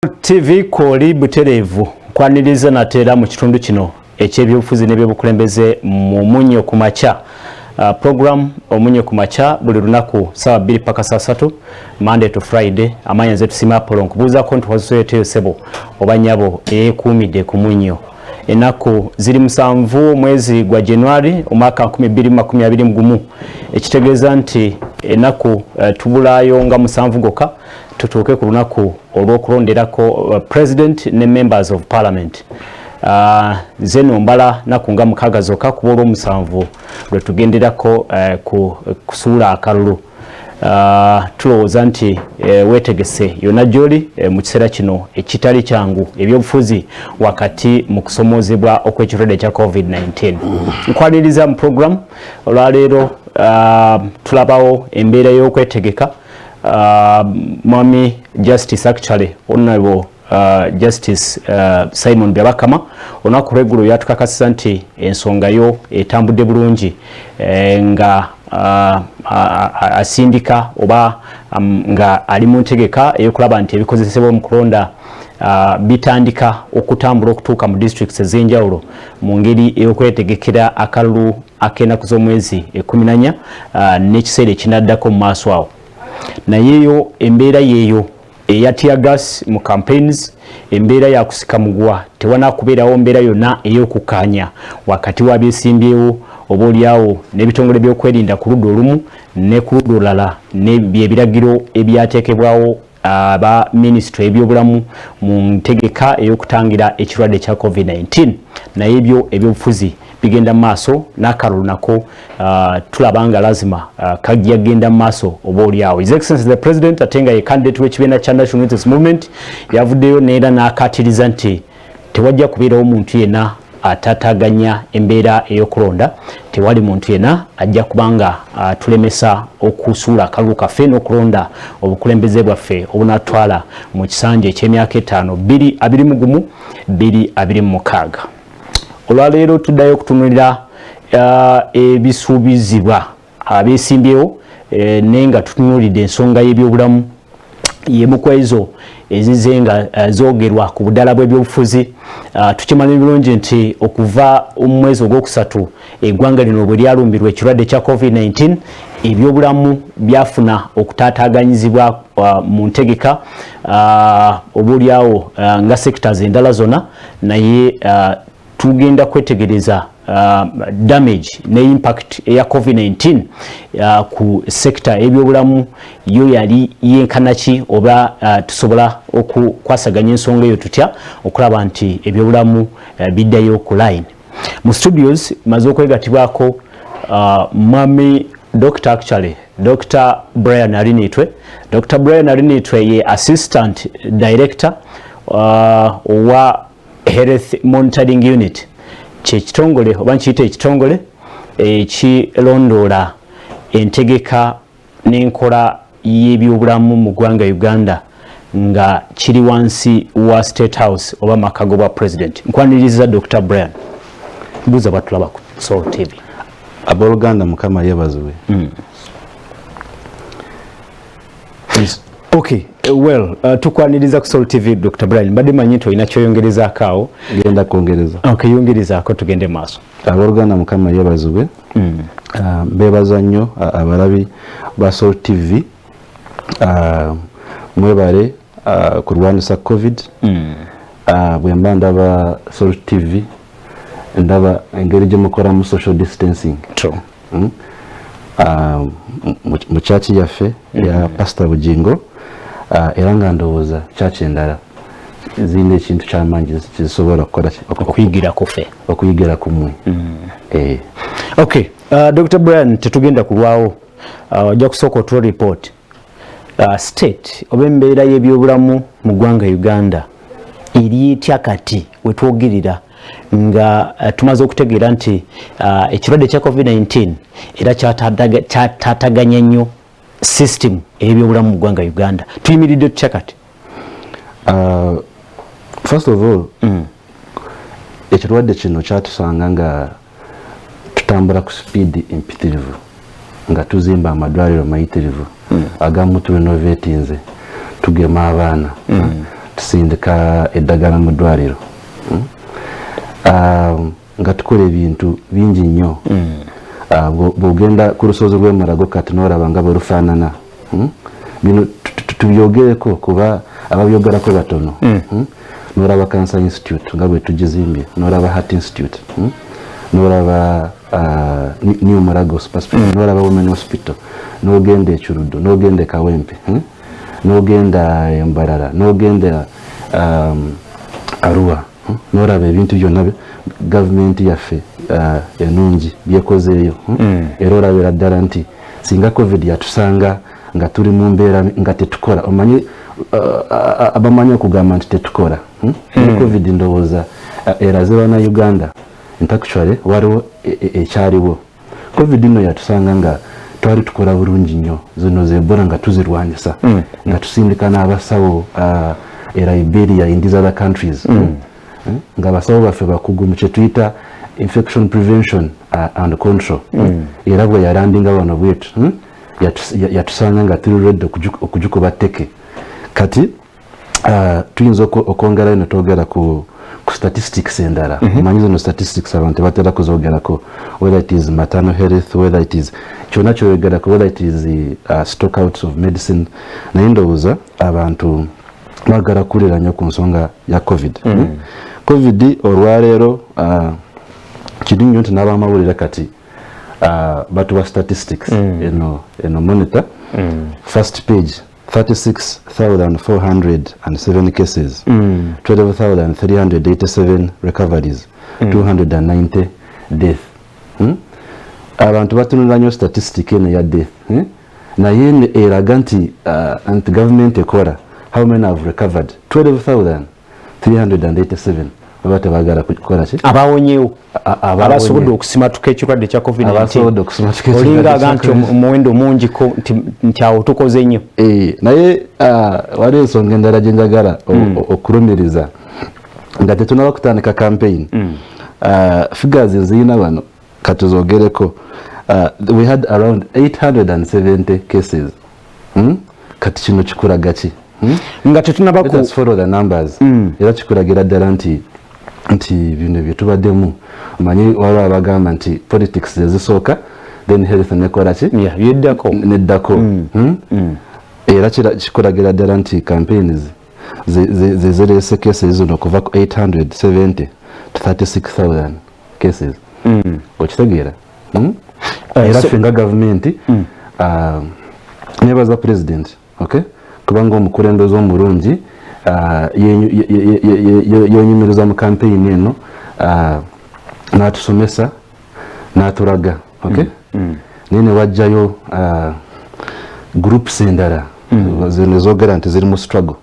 TV Koli Buterevu kwaniriza natera mu kitundu kino ekyebyobufuzi n'ebyobukulembeze mu Munyo ku Makya. Program Omunyo ku Makya buli lunaku sawa 2 paka saa 3 Monday to Friday. Amanya zetu sima polo nkubuza ko ntwasoyete sebo obanyabo ekuumide ku Munyo. Enaku ziri musanvu mwezi gwa January omwaka 2021 ekitegeeza nti enaku tubulayo nga musanvu goka tutuuke ku lunaku olw'okulonderako president ne members of parliament. Zeno mbala nakunga mukaga zoka kuba olw'omusanvu lwe tugenderako kusuula akalulu. Tulowooza nti weetegese yonna gy'oli mu kiseera kino ekitali kyangu ebyobufuzi wakati mu kusomoozebwa okw'ekirwadde kya COVID-19. Nkwaniriza mu program olwaleero tulabawo embeera y'okwetegeka. Mwami Justice actually Honorable Justice Simon Byabakama olunaku lw'eggulo yatukakasa nti ensonga yo etambudde bulungi nga asindika oba nga ali mu ntegeka ey'okulaba nti ebikozesebwa mu kulonda bitandika okutambula okutuuka mu districts ez'enjawulo mu ngeri ey'okwetegekera akalulu ak'ennaku z'omwezi 14 n'ekiseera ekinaddako mu maaso awo. Nayeyo embeera yeeyo eya tear gas mu campaigns, embeera ya kusikamugwa tewana kubeerawo mbeera yonna ey'okukkaanya wakati wa byesimbyewo oba olyawo n'ebitongole by'okwerinda ku ludda olumu ne ku ludda olulala n'ebyebiragiro ebyateekebwawo aba minisitule ebyobulamu mu ntegeka ey'okutangira ekirwadde kya COVID-19. Naye ebyo ebyobufuzi bigenda maaso n'akalulu nako tulaba nga lazima kajja genda maaso oba olyawo. His Excellency the President atenga ye candidate w'ekibiina kya National Unity Movement yavuddeyo neera n'akaatiriza nti tewajja kubeerawo muntu yenna atataganya embeera ey'okulonda, tewali muntu yenna ajja kubanga tulemesa okusuula akalulu kaffe n'okulonda obukulembeze bwaffe obunatwala mu kisanja eky'emyaka 5 2021-2026. Olwaleero tuddayo okutunulira ebisuubizibwa abeesimbyewo nenga tutunulidde ensonga y'ebyobulamu y'emu ku ezo ezize nga zoogerwa ku buddala bw'ebyobufuzi. Tukimanyi bulungi nti okuva mu mwezi ogwokusatu eggwanga lino bwe lyalumbirwa ekirwadde kya COVID-19 ebyobulamu byafuna okutaataaganyizibwa mu ntegeka obaolyawo nga sectors endala zonna, naye tugenda kwetegereza damage ne impact eya COVID-19 ku sector ebyobulamu yo yali yenkanaki oba tusobola okukwasaganya ensonga eyo tutya okulaba nti ebyobulamu biddayo ku line. Mu studios maze okwegatibwako mwami Dr. Brian Arinitwe. Dr. Brian Arinitwe ye Assistant Director wa Health Monitoring Unit, kyekitongole oba nkiyita ekitongole ekirondoola entegeka n'enkola y'ebyobulamu mu ggwanga Uganda nga kiri wansi wa State House oba makago bwa President. Nkwaniriza Dr. Brian, buuza batulaba ku Soul TV. Abooluganda Mukama yeebazibwe. Okay, well, tukwaniriza ku Soul TV Dr. Brian. Mbadde manyi nti olina kyoyongerezaako awo. Genda kwongereza. Okay, yongerezaako tugende maaso. Abooluganda Mukama yeebazibwe. Mbeebaza nnyo abalabi ba Soul TV. Mwebale kulwanyisa COVID. Bwe mba ndaba Soul TV ndaba engeri gye mukolamu social distancing. True. Mu church yaffe ya Pastor Bugingo era nga ndowooza church endala zirina ekintu ky'amaanyi kisobola okukola okuyigira ku mmwe. Okay, Dr. Brian, tetugenda kulwawo ojja kusooka otuwa report state oba embeera y'ebyobulamu mu ggwanga Uganda eri etya kati we twogerera nga tumaze okutegeera nti ekirwadde kya COVID-19 era kyataataganya nnyo system ebyobulamu mu ggwanga Uganda. Tuyimiridde tutya kati? First of all, ekirwadde kino kyatusanga nga tutambula ku speed empitirivu nga tuzimba amadwaliro mayitirivu agamu turenovatinze tugema abaana tusindika eddagala mu ddwaliro nga tukola ebintu bingi nnyo bw'ogenda ku lusozi lw'emulago kati n'olaba nga bwe lufaanana bino tubyogereko kuba ababyogerako batono n'olaba Cancer Institute nga bwe tugizimbye n'olaba Heart Institute n'olaba New Mulago n'olaba Women Hospital n'ogenda Ekirudo n'ogenda Kawempe n'ogenda Mbarara n'ogenda Arua n'olaba ebintu byonna gavumenti yaffe enungi byekozeeyo era olabira ddala nti singa covid yatusanga nga tuli mu mbeera nga tetukola omanyi abamanyi okugamba nti tetukola covid ndowooza eraze bannayuganda actually waliwo ekyaliwo covid ino yatusanga nga twali tukola bulungi nnyo zino zebola nga tuzirwanyisa nga tusindika n'abasawo Liberia in these other countries nga abasawo baffe bakugu mu kye tuyita infection prevention and control era bwe yalandinga wano bwetu yatusanga nga tuli ready okugikuba tteke kati tuyinza okwongerayo ne twogera ku statistics endala omanyi zino statistics abantu batera kuzogerako whether it is maternal health whether it is kyonna kyogerako whether it is stock outs of medicine naye ndowooza abantu bagala kulira nnyo ku nsonga ya covid covid olwaleero kiri nnyo nti n'abamawulire kati batuwa statistics eno monitor first page 36,407 cases 12,387 recoveries 290 death abantu batunula nnyo statistic eno ya death naye eraga nti government ekola how many have recovered 12,387 baba tebagala kukola ki abawonyewo abasobodde okusimatuka ekirwadde kya covid-19 olinga nti omuwendo mungi nti awo tukoze nnyo naye wali ensonga endala gye njagala okulumiriza nga tetunaba kutandika campaign figures ziyina wano katuzogereko we had around 870 cases kati kino kikulaga ki nga tetunaba ku follow the numbers era kikulagira ddala nti bino bye tubaddemu manyi waliwo abagamba nti politics ezisooka then health nekola ki neddako era kikulagira ddala nti campaigns zezireese cases zino okuva ku 870 to 36,000 cases okitegeera era ffe nga gavumenti nebaza president okay kubanga omukulembeze omulungi yenyumiriza mu campaign eno n'atusomesa n'atulaga okay naye ne wajjayo groups endala nezogera nti ziri mu struggle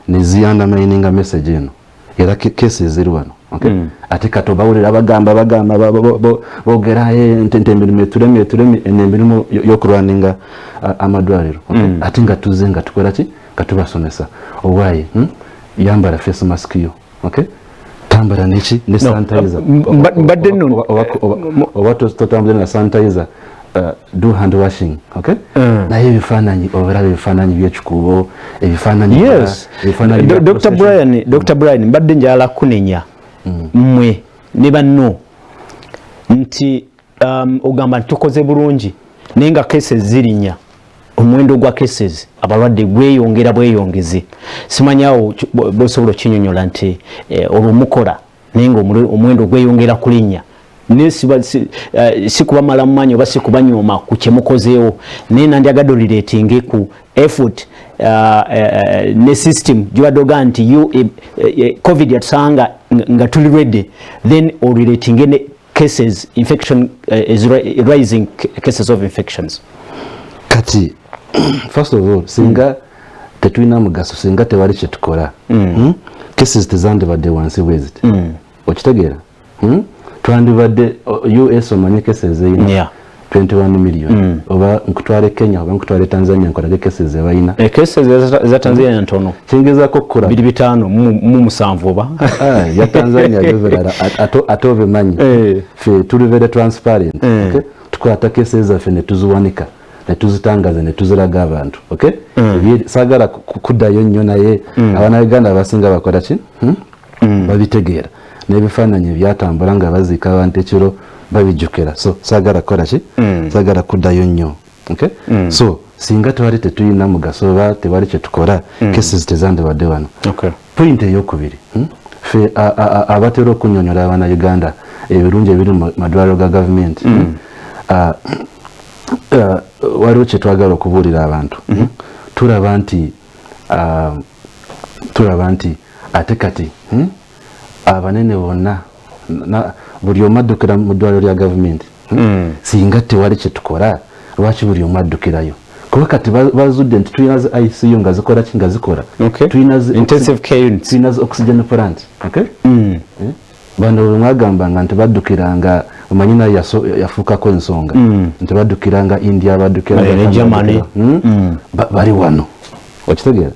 neziyandamininga message eno era cases ziri wano okay ate kati obawulira bagamba boogera nti emirimu etulemi emirimu y'okulwaninga amadwaliro ate nga tuze nga tukola ki nga tubasomesa owaayi yambala face mask yo okay tambala neki ne sanitizer mbadde nno oba totambula na sanitizer do hand washing okay naye ebifaananyi obalaba ebifaananyi by'ekikuubo ebifaananyi Dr. Brian mbadde njala kunenya mmwe ne banno nti ogamba tukoze bulungi naye nga cases zirinya omuwendo gwa cases abalwadde gweyongera bweyongeze simanyawo bosobola kinyonyola nti olumukola naye nga omuwendo gweyongera kulinnya si kuba mala mumanyi oba si kubanyoma ku kyemukozeewo naye nandyagadde olireetinge ku effort ne system gibadde ogaa nti covid yatusanga nga tuli ready then olireetinge ne cases infection is rising cases of infections kati first of all singa tetulina mugaso singa tewali kyetukola cases tezandibadde wansi bweziti okitegeera twandibadde US omanyi cases eyina 21 million oba nkutwale Kenya oba nkutwale Tanzania nkolage cases ebayina cases za Tanzania ntono kingezako kukola 25 mu musanvu oba ya Tanzania yoverala atobe manyi fe tuli very transparent okay tukwata cases zaffe ne tuziwanika netuzitangaza netuziraga abantu okay sagala kuddayo nnyo naye Abannayuganda abasinga bakola ki babitegeera n'ebifaananyi byatambula nga baziika abantu ekiro babijjukira so sagala kola ki sagala kuddayo nnyo okay so singa twali tetuyina mugaso oba tewali kyetukola cases tezandibadde wano point eyokubiri fe abatera okunyonyola Abannayuganda ebirungi ebiri mu madwaliro ga gavumenti waliwo kyetwagala okubuulira abantu tulaba nti ate kati abanene bonna buli omu addukira mu ddwaliro lya gavumenti singa tewali kyetukola lwaki buli omu addukirayo kuba kati bazudde nti tulina zi ICU nga zikola ki nga zikola tulina zi oxygen plant bano mwagambanga nti baddukiranga omanyi naye yafuukako ensonga nti baddukiranga India baddukiranga Germany bali wano okitegeera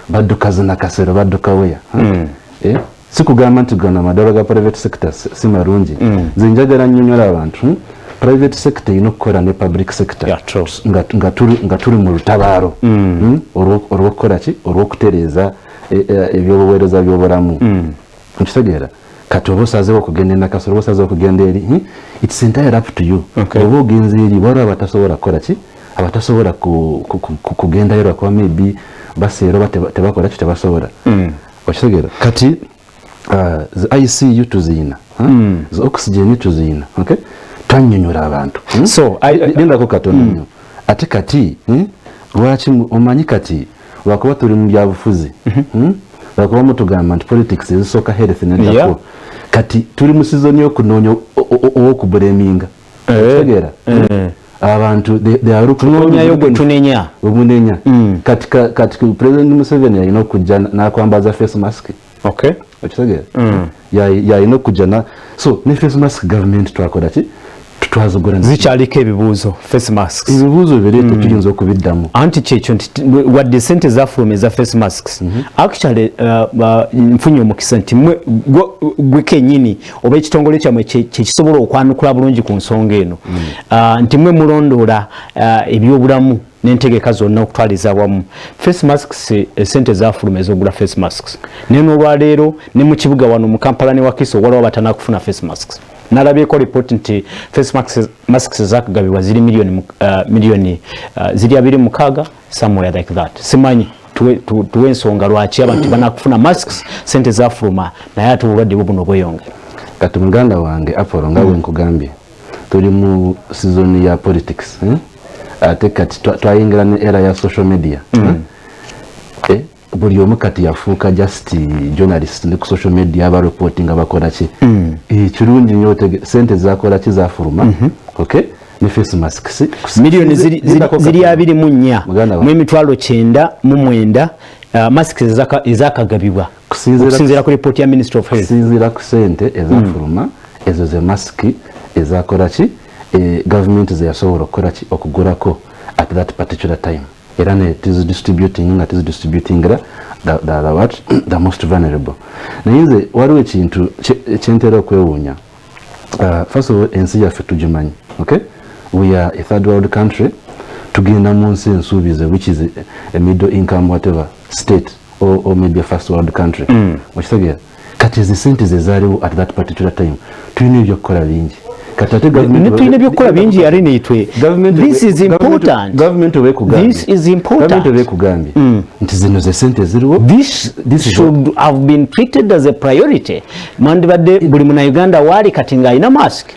badduka zinakasero badduka weya sikugamba nti gano amadwaliro ga private sector si marungi zinjagala nnyonnyola abantu private sector ino kukola ne public sector nga tuli mu lutabaalo olw'okukola ki olw'okutereeza ebyobuweereza by'obulamu nkitegeera kati oba osazeewo okugenda enakasero oba osazeewo okugenda eri it's entirely up to you oba ogenza eri waliwo abatasobola kukola ki abatasobola kugendayo lwakuba maybe baseera oba tebakola ki tebasobola okitegeera kati zi ICU tuziyina zi oxygen tuziyina okay twannyonnyola abantu so gendako katono nnyo ate kati lwaki omanyi kati lwakuba tuli mu byabufuzi lwakuba mutugamba nti politics ezisooka health neddako kati tuli mu sizoni y'okunoonya ow'okubuleminga tegeera abantu tunonyayo gwe tunenya kati President Museveni yalina okujja n'akwambaza face mask okay okitegeera yalina okujja so ne face mask government twakola ki twazigula zikyaliko ebibuuzo face masks ebibuuzo bireete tuyinza okubiddamu anti kyekyo nti wadde sente zafuluma eza face masks actually nfunye omukisa nti gwe kennyini oba ekitongole kyammwe kyekisobola okwanukula bulungi ku nsonga eno nti mwe mulondoola ebyobulamu n'entegeka zonna okutwaliza wamu face masks sente zafuluma ezogula face masks naye n'olwaleero ne mu kibuga wano mu Kampala ne Wakiso waliwo batanakufuna face masks nalabyeko report nti face masks zakagabibwa ziri miliyoni ziri 26 somewhere like that simanyi tuwe ensonga lwaki abantu banakufuna masks sente zafuluma naye ate obulwadde buno bweyongera kati muganda wange Apollo nga bwe nkugambye tuli mu season ya politics ate kati twayingira ne era ya social media buli omu kati yafuuka just journalist ne ku social media aba reporting abakola ki ekirungi nnyo sente zakola ki zafuluma okay ne face masks miliyoni ziri 24 mu emitwalo 9 masks ezakagabibwa kusinziira ku report ya Ministry of Health kusinziira ku sente ezafuluma ezo ze mask ezakola ki government zeyasobola okukola ki okugulako at that particular time era ne distributing the most vulnerable naye nze waliwo ekintu kyentera okwewuunya first of all ensi yaffe tugimanyi okay we are a third world country tugenda mu nsi ensuubize which is a middle income whatever state or maybe a first world country okitegeera kati ezi sente zezaaliwo at that particular time tulina ebyokukola bingi tulina ebyokukola bingi ari neitwe this is important government obekugambye nti zino ze sente ziriwo this should have been treated as a priority mandibadde buli Munnayuganda waali kati ng'alina mask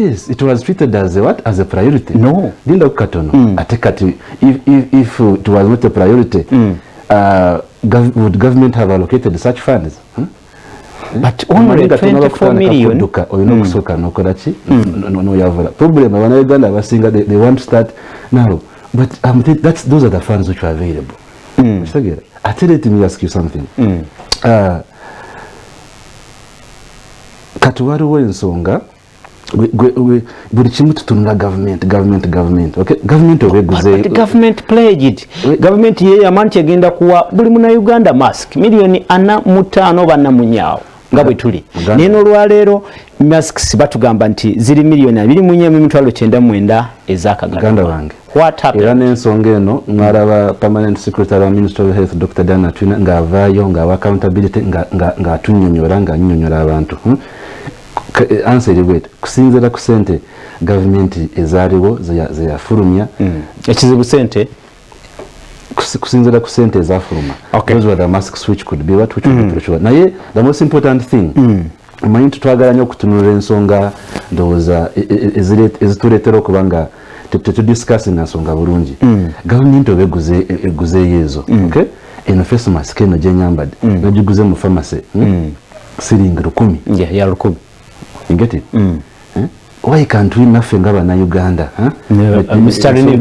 yes it was treated as a what as a priority no linda kukatono ate kati if it was not a priority would government have allocated such funds but only 24 million oyina okusoka nokola ki noyavula problem Abannayuganda abasinga they want to start now but those are the funds which are available let me ask you something kati waliwo ensonga buli kimu tutunula government okay government obeguze government pledged government ye yamanti agenda kuwa buli Munnayuganda mask miliyoni 45 bannamunyawo nga bwe tuli neno lwaleero masks batugamba nti ziri milioni 2.9 ezakaganda wange what happened era n'ensonga eno mwaraba permanent secretary wa Ministry of Health Dr. Dana Twina ng'avaayo ng'awa accountability ng'atunnyonnyola ng'annyonnyola abantu answer eri kusinziira ku ssente gavumenti ezaaliwo zeyafulumya ekizibu ssente kusinziira ku ssente ezafuluma those were the masks which could be what which would be pressure naye the most important thing omanyi tutwagala nnyo okutunulira ensonga ndowooza ezituleetera okuba nga tetudiscussinga nsonga bulungi gavumenti oba eguzeeyo ezo eno face mask eno gyenyambadde nagiguze mu pharmacy siringi 10 ya 10 you get it why can't we naffe nga bannayuganda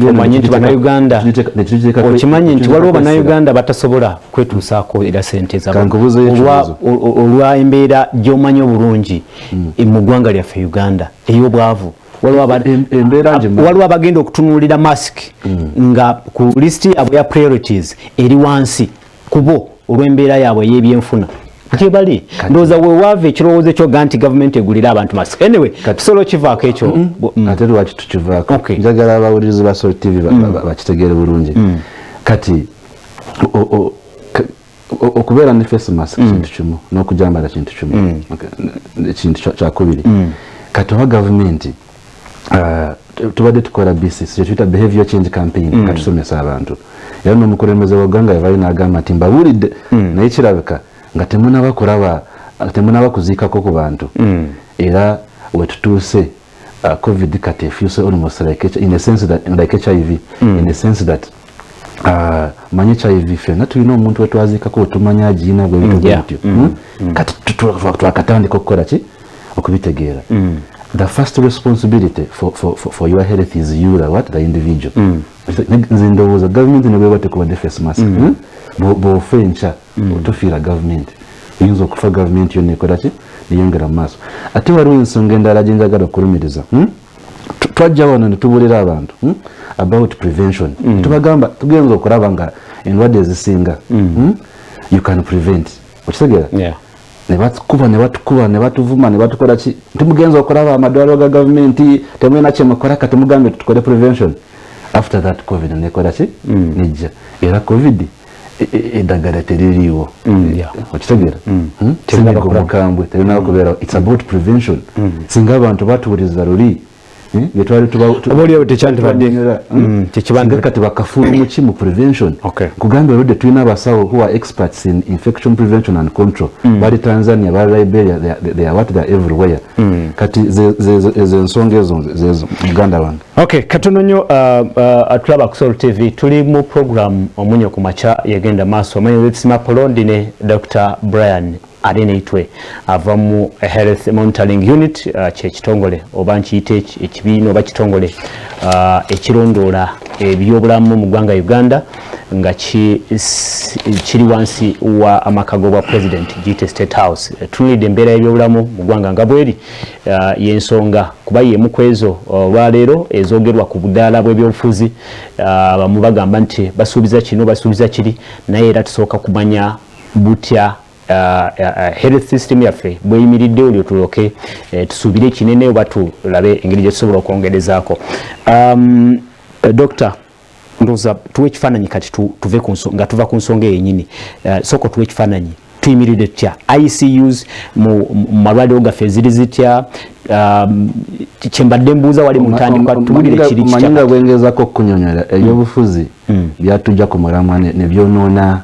omanyi nti bannayuganda okimanyi nti waliwo bannayuganda batasobola kwetuusaako era sente olwa embeera gy'omanyi obulungi mu ggwanga lyaffe Uganda ey'obwavu waliwo abagenda okutunuulira mask nga ku lisiti yaabwe ya priorities eri wansi kubo olw'embeera yaabwe ey'ebyenfuna gyebali ndowooza wewaava ekirowoozo ekyoga nti gavumenti egulira abantu mask anyway tusobola okivaako ekyo ate lwaki tukivaako njagala abawulirizi ba Sol TV bakitegeere bulungi kati okubeera ne face mask kintu kimu n'okujambala kintu kimu ekintu kyakubiri kati oba gavumenti tubadde tukola BCC kyetuyita behavior change campaign katusomesa abantu era n'omukulembeze wa ggwanga yavaayo n'agamba nti mbawulidde naye kirabika nga temunaba kuziikako ku bantu era wetutuuse covid kati efuse almost in the sense that like HIV in the sense that manye HIV fena tulina omuntu wetwaziikako wetumanya agiina bwe bityo kati twakatandika okukola ki okubitegeera the first responsibility for your health is you the individual nze ndowooza gavumenti nebweba tekubadde face mask bw'ofa enkya otofiira gavumenti oyinza okufa gavumenti yonna ekola ki neyongera mu maaso ate waliwo ensonga endala gye njagala okulumiriza twajja wano ne tubuulira abantu about prevention tubagamba tugenza okulaba nga endwadde ezisinga you can prevent okitegeera ne batuvuma ne batukola ki tumugenza okulaba amadwaliro ga gavumenti temulina kyemukola kati mugambe tukole prevention after that covid nekola ki nejja era covid eddagala teririiwo okitegeera singa omukambwe terina kubeera it's about prevention singa abantu batuwuliriza luli kati bakafuula muki mu prevention kugambye oludde tulina abasawo who are experts in infection prevention and control bali Tanzania bali Liberia they are everywhere kati ezo ensonga ezo zezo Uganda wange katono nnyo atulaba ku Sol TV tuli mu program omunyo ku makya yagenda maaso omanyi wetsima Polondi ne Dr. Brian Adeneitwe ava mu Health Monitoring Unit kyekitongole oba nkiyite ekibiina oba kitongole ekirondoola ebyobulamu mu ggwanga Uganda nga kiri wansi wa amakago bwa president giyite State House tulidde embeera y'ebyobulamu mu ggwanga nga bweri y'ensonga kuba y'emu ku ezo olwaleero ezoogerwa ku budaala bw'ebyobufuzi bamu bagamba nti basuubiza kino basuubiza kiri naye era tusooka kumanya butya health system yaffe bweyimiridde olyo tulyoke tusuubire kinene oba tulabe engeri gye tusobola okwongerezaako Dr. Ndoza tuwe ekifaananyi kati tuve nga tuva ku nsonga yennyini soko tuwe ekifaananyi tuyimiridde tutya ICUs mu malwaliro gaffe ziri zitya kyembadde mbuuza wali mu ntandikwa tuwulire kiri kitya nga bwengezako okunyonyola ebyobufuzi byatujja ku mulamwa ne byonoona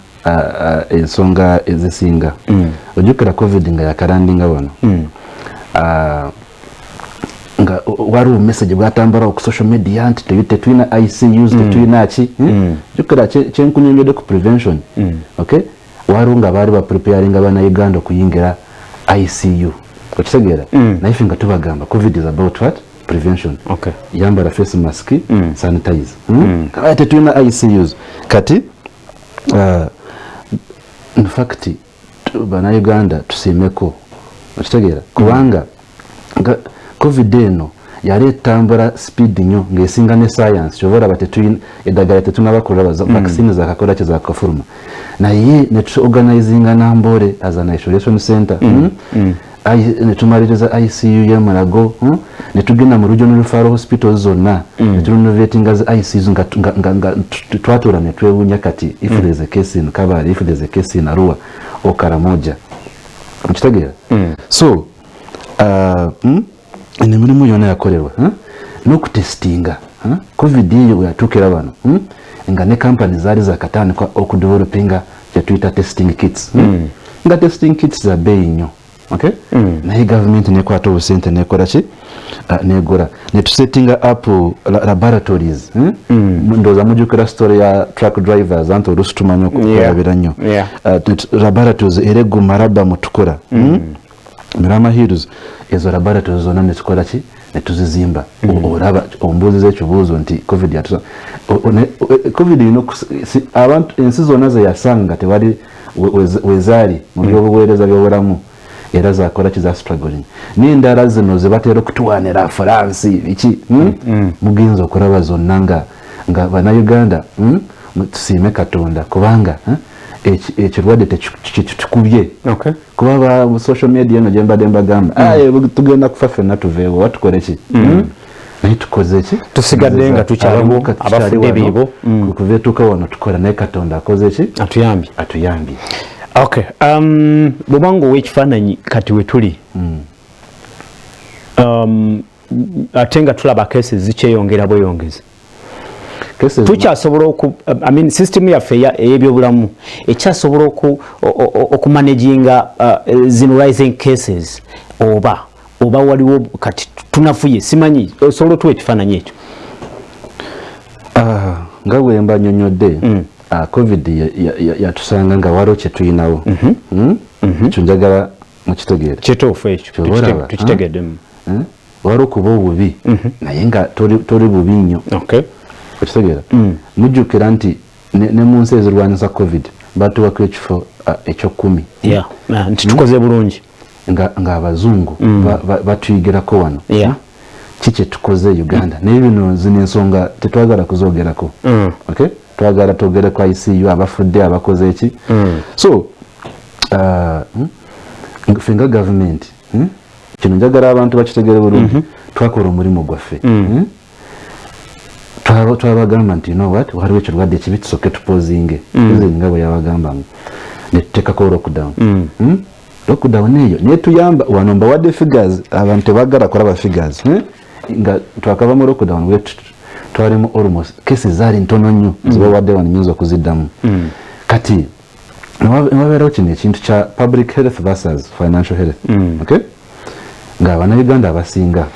ensonga ezisinga ojjukira covid nga yakalandinga wano nga waliwo message bwatambula ku social media nti tetulina ICUs tetulina ki ojjukira kyenkunyonyodde ku prevention waliwo nga baali bapreparinga bannayuganda okuyingira ICU okitegeera naye ffe nga tubagamba covid is about what prevention yambala face mask sanitize tetulina ICUs kati in fact bannayuganda tusiimeko okitegeera kubanga covid eno yali etambula speed nnyo ng'esinga ne science kyova bate eddagala tetunabakola vaccine zakakola kye zakafuluma naye ne tuorganizinga Namboole as an isolation center ne tumaliriza ICU y'Emulago ne tugenda mu regional referral hospitals zonna ne turenovatinga zi ICUs nga twatuula ne twewuunya kati if there is a case in Kabale, if there is a case in Arua or Karamoja mukitegeera so emirimu yonna yakolerwa n'okutestinga covid eyo bwe yatuukira bano nga ne kampani zaali zakatandika okudevelopinga kyetuyita testing kits nga testing kits za bbeeyi nnyo okay naye government nekwata obusente nekola ki negula netusettinga up laboratories ndowooza mujjukira story ya truck drivers anti oluusi tumanyi okukolabira nnyo laboratories era egumaraba mutukola Mirama Hills ezo laboratories zonna netukola ki netuzizimba olaba ombuuziza ekibuuzo nti covid yatusa covid ino abantu ensi zonna zeyasanga tewali wezaali mu byobuweereza by'obulamu era zakola kiza struggling n'endala zino ze batera okutuwanira France biki mugenza okulaba zonna nga bannayuganda tusiime Katonda kubanga ekirwadde tekitukubye kuba ba social media eno gyembadde mbagamba tugenda kufa ffenna tuveewo watukole ki naye tukoze ki tusigadde nga tukyaliwo abafudde biibo kuva etuuka wano tukola naye Katonda akoze ki atuyambye okay bwobanga ow'ekifaananyi kati we tuli ate nga tulaba cases zikyeyongera bweyongezi tukyasobola system yaffe ey'ebyobulamu ekyasobola okumanaginga zino rising cases oba waliwo kati tunafuye simanyi osobola otuwa ekifaananyi ekyo nga bwe mba nnyonnyodde covid yatusanga nga waliwo kye tuyinawo ekyo njagala mukitegeere kituufu ekyo tukitegeddemu waliwo kuba obubi naye nga toli bubi nnyo okitegeera mujjukira nti ne mu nsi ezirwanyisa covid batuwako ekifo ekyokumi nti tukoze bulungi nga abazungu batuyigirako wano kiki tukoze Uganda naye bino zino ensonga tetwagala kuzoogerako twagala twogere ku ICU abafudde abakoze eki so ffe nga gavumenti kino njagala abantu bakitegere bulungi twakola omulimu gwaffe twabagamba nti what waliwo ekirwadde ekibi tusooke tupozinge nga bwe yabagambamu netuteekako lockdown eyo netuyamba wano mbawadde figures abantu tebagala kulaba figures nga twakava mu lockdown twalimu almost cases zaali ntono nnyo zibawadde wano nyinza okuziddamu kati newabeerawo kino ekintu kya public health versus financial health okay nga Abannayuganda abasinga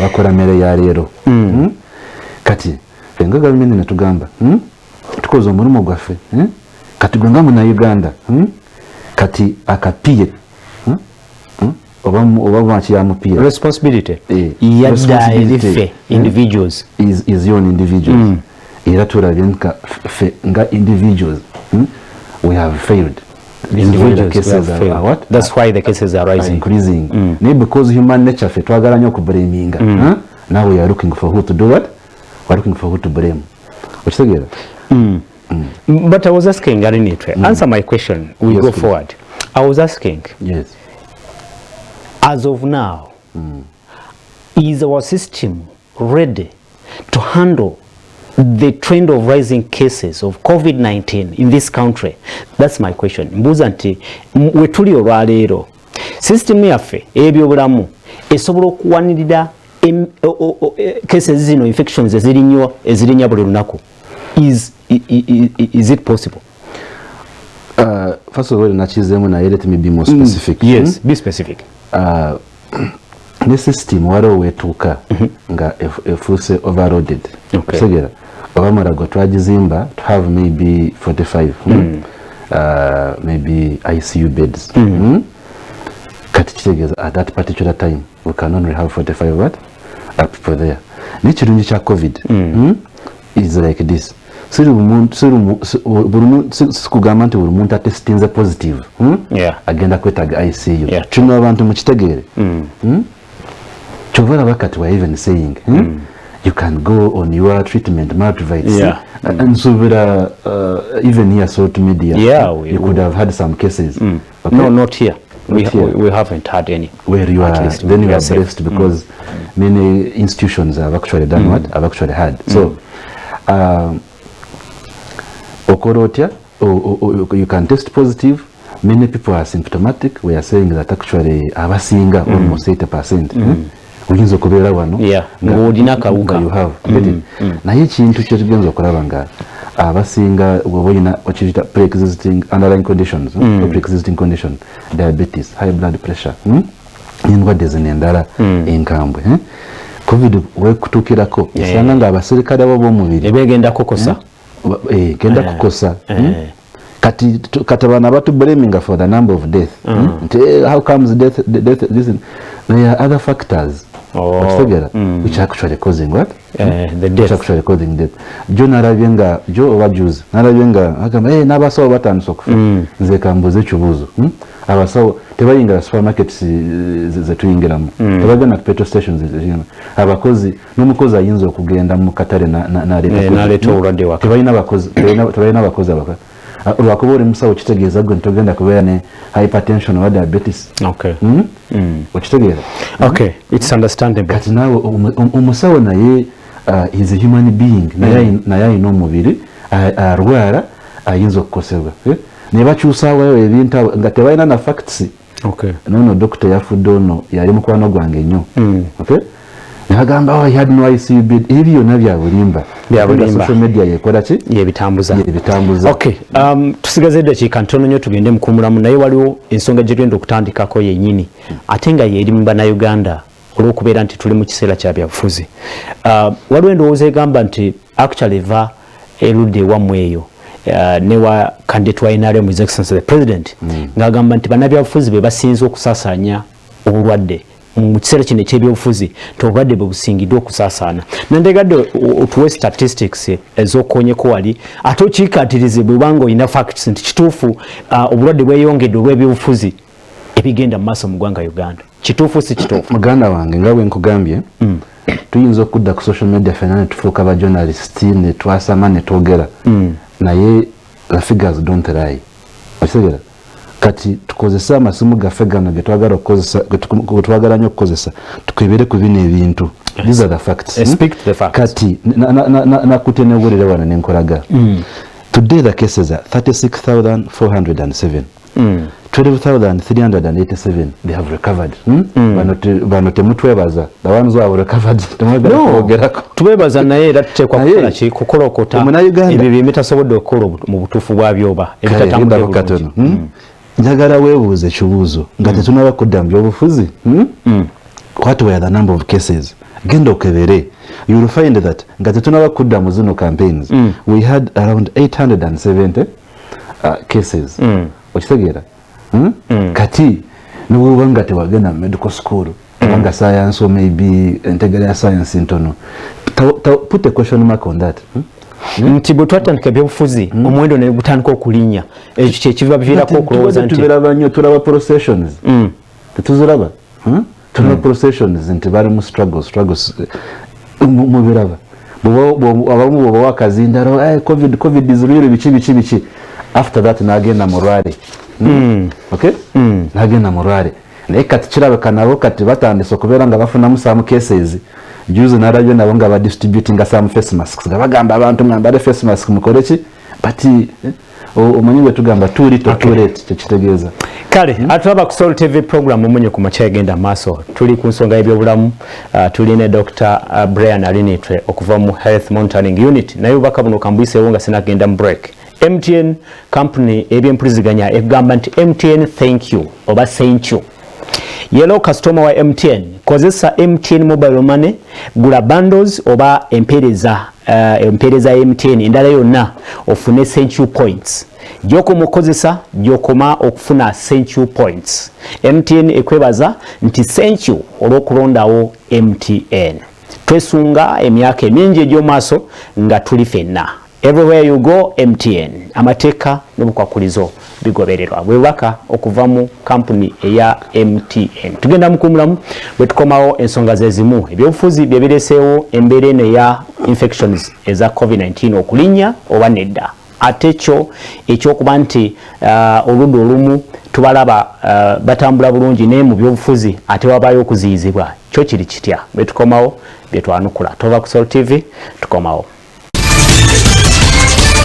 bakola mmere ya leero kati fenga gavumenti netugamba tukoze omulimu gwaffe kati gwe nga Munnayuganda kati akapiye oba mwakiyamupiira responsibility yadda erife individuals is your individuals era tulabye nga individuals we have failed. That's why the cases are rising. Increasing. Because human nature fe twagala nnyo okubuleminga. Now we are looking for who to do what? We are looking for who to blame. Okitegeera? But I was asking, Arinitwe, answer my question. We go forward. I was asking, yes, as of now, is our system ready to handle the trend of rising cases of COVID-19 in this country? That's my question. Mbuza nti wetuli olwaleero system yaffe ebyobulamu esobola okuwanirira cases zino infections ezirinya buli lunaku. Is it possible? First of all, let me be more specific. Yes, be specific. The system waliwo wetuuka nga efuuse overloaded. Segera abamalago twagizimba to have maybe 45 maybe ICU beds. Kati kitegeeza at that particular time we can only have 45 people there. N'ekirungi kya COVID is like this. Sikugamba nti buli muntu atestinze positive agenda kwetaaga ICU. Kino abantu mukitegeere Chovala Bakati were even saying, you can go on your treatment, Maltuvite. Yeah. And so even here, social media, you could have had some cases. Okay? No, not here. We haven't had any. Where you are, then you are blessed because many institutions have actually done what? Have actually had. So, Okorotia, you can test positive. Many people are symptomatic. We are saying that actually abasinga almost 80%. Uyinza okubeera wano ng'olina akawuka you have naye ekintu kye tugenza okulaba nga abasinga bw'oba olina okiyita pre-existing underlying conditions pre-existing condition, diabetes, high blood pressure, n'endwadde zino endala enkambwe, covid wekutuukirako esanga nga abaserikale abo b'omubiri ebegenda kukosa genda kukosa kati bano abatubuleminga for the number of death how comes death listen, there are other factors which are actually causing what? The death. Which are actually causing death. Jo narabenga jo obajuzi narabenga agamba n'abasawo batandise okufa nze kambuze ekibuuzo abasawo tebayingira supermarkets zetuyingiramu tebagenda ku petrol stations abakozi n'omukozi ayinza okugenda mu katale n'aleeta obulwadde waka tebalina abakozi abaka lwakuba oli musawo kitegeeza gwe ntogenda kubeera ne hypertension oba diabetes. Okitegeera? Okay, it's understandable. Kati naawe omusawo naye is a human being naye alina omubiri arwara ayinza okukosebwa ne bakyusaawo ebintu nga tebalina na facts. Nono dokita yafudde ono yali mukwano gwange nnyo nagamba he had no ICU bed. Ebyo byonna bya bulimba social media yekola ki yebitambuza. Okay, tusigaze eddakiika ntono nnyo tugende mukumulamu naye waliwo ensonga gye tugenda okutandikako yennyini ate nga yeri mu bannayuganda olw'okubeera nti tuli mu kiseera kya byabufuzi. Waliwo endowooza egamba nti actually va erudde ewammwe eyo newa candidate wa NRM His Excellency the President ng'agamba nti bannabyabufuzi be basinze okusaasaanya obulwadde mu kiseera kino eky'ebyobufuzi nti obulwadde bwe busingiddwa okusaasaana. Nandegadde otuwe statistics ez'okukoonyeko wali ate okiikaatirize bwe banga olina facts nti kituufu obulwadde bweyongedde olw'ebyobufuzi ebigenda mu maaso mu ggwanga Uganda. Kituufu si kituufu? Muganda wange nga bwe nkugambye tuyinza okudda ku social media fena ne tufuuka ba journalist ne twasama ne twogera naye the figures don't lie. Okitegera? Kati tukozesa amasimu gaffe gano getwagala nnyo okukozesa tukebere ku bino ebintu. These are the facts. Speak to the facts. Kati nakutenewulira wano nenkolaga. Today the cases are 36,407. 12,387 they have recovered. Bano temutwebaza. The ones who have recovered temwebaza. Tubebaza naye era tuteekwa kukola ki kukolokota ebyo byemitasobodde okukola mu butuufu bwabyoba ebitatambudde bulungi. Njagala weebuuze ekibuuzo nga tetunaba kudda mu byobufuzi. What were the number of cases? Genda okebere. You will find that nga tetunaba kudda mu zino campaigns we had around 870 cases. Okitegeera? Kati n'obuba nga tewagenda medical school nga science or maybe integral science ntono. Put a question mark on that. Nti bwe twatandika ebyobufuzi omuwendo ne gutandika okulinnya ekyo kyekiva biviirako okulowooza nti tubiraba nnyo tulaba processions tetuziraba tulaba processions nti bali mu struggles mubiraba abamu bwoba wakazindalo covid is real biki after that nagenda murware nagenda murware naye kati kirabika nabo kati batandise okubeera nga bafunamu some cases. Juzi narabyo nabo nga badistributinga some face masks nga bagamba abantu mwambale face mask mukole ki bati omanyi bwe tugamba too little too late kyekitegeeza. Kale atulaba ku Soul TV program omunye ku makya egenda maaso tuli ku nsonga y'ebyobulamu tuli ne Dr. Brian Alinitwe okuva mu Health Monitoring Unit naye obubaka buno kambuyiseewo nga sinagenda mu break. MTN company ebyempuliziganya egamba nti MTN thank you oba thank you. Yellow customer wa MTN kozesa MTN mobile money gula bundles oba empereza MTN endala yonna ofune century points joko mukozesa jokoma okufuna century points. MTN ekwebaza nti century olw'okulondawo MTN twesunga emyaka emingi egy'omaaso nga tuli fenna everywhere you go MTN amateeka n'obukwakulizo bigobererwa bwebaka okuva mu kampuni eya MTN. Tugenda mukumulamu bwe tukomawo ensonga zezimu ebyobufuzi bye bireseewo embeera eno ya infections eza COVID-19 okulinnya oba nedda ate kyo ekyokuba nti oludda olumu tubalaba batambula bulungi naye mu byobufuzi ate wabayo okuziyizibwa kyo kiri kitya bwe tukomawo bye twanukula tova ku Sol TV tukomawo.